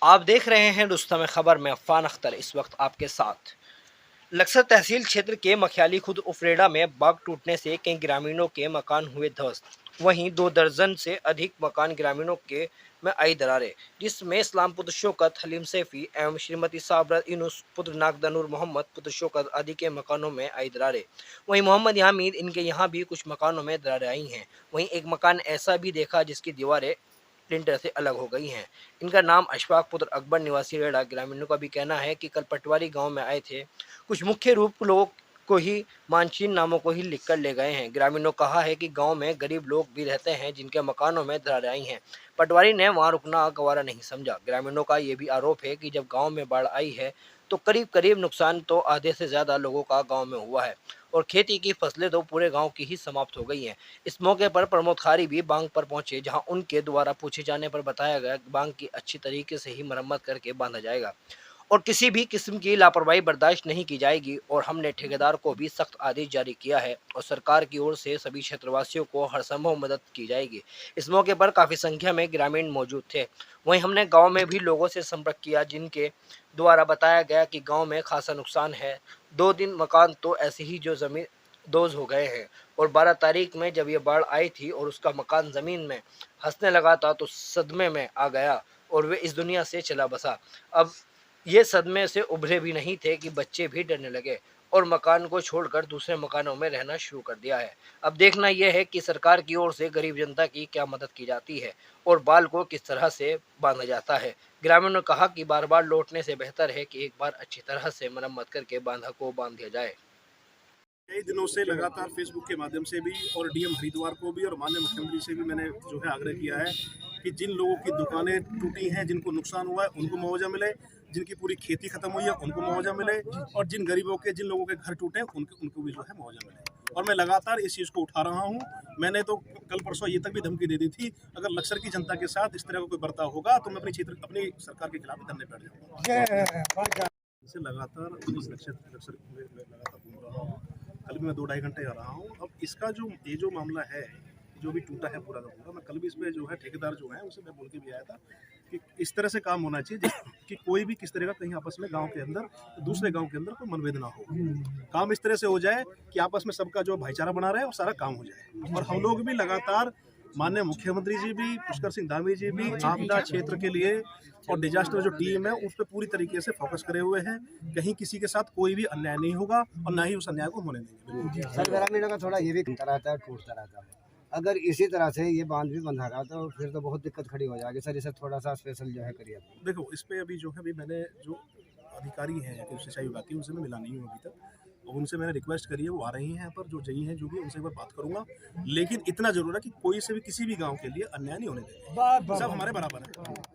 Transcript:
आप देख रहे हैं रुस्तम खबर में अफ़ान अख्तर। इस वक्त आपके साथ लक्सर तहसील क्षेत्र के मखियाली खुद उफरेडा में बाग टूटने से कई ग्रामीणों के मकान हुए ध्वस्त। वहीं 2 दर्जन से अधिक मकान ग्रामीणों के में आई दरारें, जिसमें इस्लाम पुत्र शौकत, हलीम सैफी एवं श्रीमती साबरत इनुस पुत्र नागदनूर मोहम्मद पुत्र शौकत आदि के मकानों में आई दरारें। वहीं मोहम्मद यामीद इनके यहाँ भी कुछ मकानों में दरारें आई हैं। वहीं एक मकान ऐसा भी देखा जिसकी दीवारें प्रिंटर से अलग हो गई हैं। इनका नाम अशफाक पुत्र अकबर निवासी रेड़ा। ग्रामीणों का भी कहना है कि कल पटवारी गांव में आए थे, कुछ मुख्य रूप लोगों को ही मानचीन नामों को ही लिखकर ले गए हैं। ग्रामीणों कहा है कि गांव में गरीब लोग भी रहते हैं जिनके मकानों में दरारें आई हैं। पटवारी ने वहां रुकना गवारा नहीं समझा। ग्रामीणों का ये भी आरोप है कि जब गांव में बाढ़ आई है तो करीब करीब नुकसान तो आधे से ज्यादा लोगों का गांव में हुआ है और खेती की फसलें तो पूरे गांव की ही समाप्त हो गई हैं। इस मौके पर प्रमोद खारी भी बांध पर पहुंचे, जहां उनके द्वारा पूछे जाने पर बताया गया कि बांध की अच्छी तरीके से ही मरम्मत करके बांधा जाएगा और किसी भी किस्म की लापरवाही बर्दाश्त नहीं की जाएगी। और हमने ठेकेदार को भी सख्त आदेश जारी किया है और सरकार की ओर से सभी क्षेत्रवासियों को हर संभव मदद की जाएगी। इस मौके पर काफ़ी संख्या में ग्रामीण मौजूद थे। वहीं हमने गांव में भी लोगों से संपर्क किया, जिनके द्वारा बताया गया कि गांव में खासा नुकसान है। 2 दिन मकान तो ऐसे ही जो ज़मीन दोज हो गए हैं और 12 तारीख में जब ये बाढ़ आई थी और उसका मकान ज़मीन में हंसने लगा था तो सदमे में आ गया और वे इस दुनिया से चला बसा। अब ये सदमे से उभरे भी नहीं थे कि बच्चे भी डरने लगे और मकान को छोड़कर दूसरे मकानों में रहना शुरू कर दिया है। अब देखना यह है कि सरकार की ओर से गरीब जनता की क्या मदद की जाती है और बाल को किस तरह से बांधा जाता है। ग्रामीणों ने कहा कि बार बार लौटने से बेहतर है कि एक बार अच्छी तरह से मरम्मत करके बांधा को बांध दिया जाए। कई दिनों से लगातार फेसबुक के माध्यम से भी और डीएम हरिद्वार को भी और माननीय मुख्यमंत्री से भी मैंने जो है आग्रह किया है कि जिन लोगों की दुकानें टूटी हैं, जिनको नुकसान हुआ है, उनको मुआवजा मिले, जिनकी पूरी खेती खत्म हुई है उनको मुआवजा मिले और जिन लोगों के घर टूटे हैं उनको भी जो है मुआवजा मिले। और मैं लगातार इस चीज़ को उठा रहा हूँ। मैंने तो कल परसों ये तक भी धमकी दे दी थी, अगर लक्सर की जनता के साथ इस तरह का कोई बर्ताव होगा तो मैं अपनी सरकार के खिलाफ धरने बैठ जाऊँगा। इसे लगातार लक्सर में लगातार घूम रहा हूँ। कल भी मैं 2-2.5 घंटे आ रहा हूँ। अब इसका जो मामला है, जो भी टूटा है पूरा का पूरा, मैं कल भी इस पे जो है ठेकेदार जो है उनसे मैं बोल के भी आया था कि इस तरह से काम होना चाहिए कि कोई भी किस तरह का कहीं आपस में गांव के अंदर दूसरे गांव के अंदर कोई मनभेद ना हो। काम इस तरह से हो जाए कि आपस में सबका जो भाईचारा बना रहे और सारा काम हो जाए। और हम लोग भी लगातार माननीय मुख्यमंत्री जी भी, पुष्कर सिंह धामी जी भी आपदा क्षेत्र के लिए और डिजास्टर जो टीम है उस पर पूरी तरीके से फोकस करे हुए हैं। कहीं किसी के साथ कोई भी अन्याय नहीं होगा और ना ही उस अन्याय को होने देंगे। सर ग्रामीणों का थोड़ा ये भी करता रहता है, टूटता रहता है। अगर इसी तरह से ये बांध भी बंधा रहा तो फिर तो बहुत दिक्कत खड़ी हो जाएगी सर। इसे थोड़ा सा स्पेशल जो है करिए। देखो, इस पे अभी जो है अभी मैंने जो अधिकारी हैं सिंचाई विभाग के, उनसे मैं मिला नहीं हूँ अभी तक और उनसे मैंने रिक्वेस्ट करी है, वो आ रही हैं यहाँ पर, जो जई हैं जो भी, उनसे एक बार बात करूंगा। लेकिन इतना जरूर है कि कोई से भी किसी भी गांव के लिए अन्याय नहीं होने देंगे, सब हमारे बराबर है।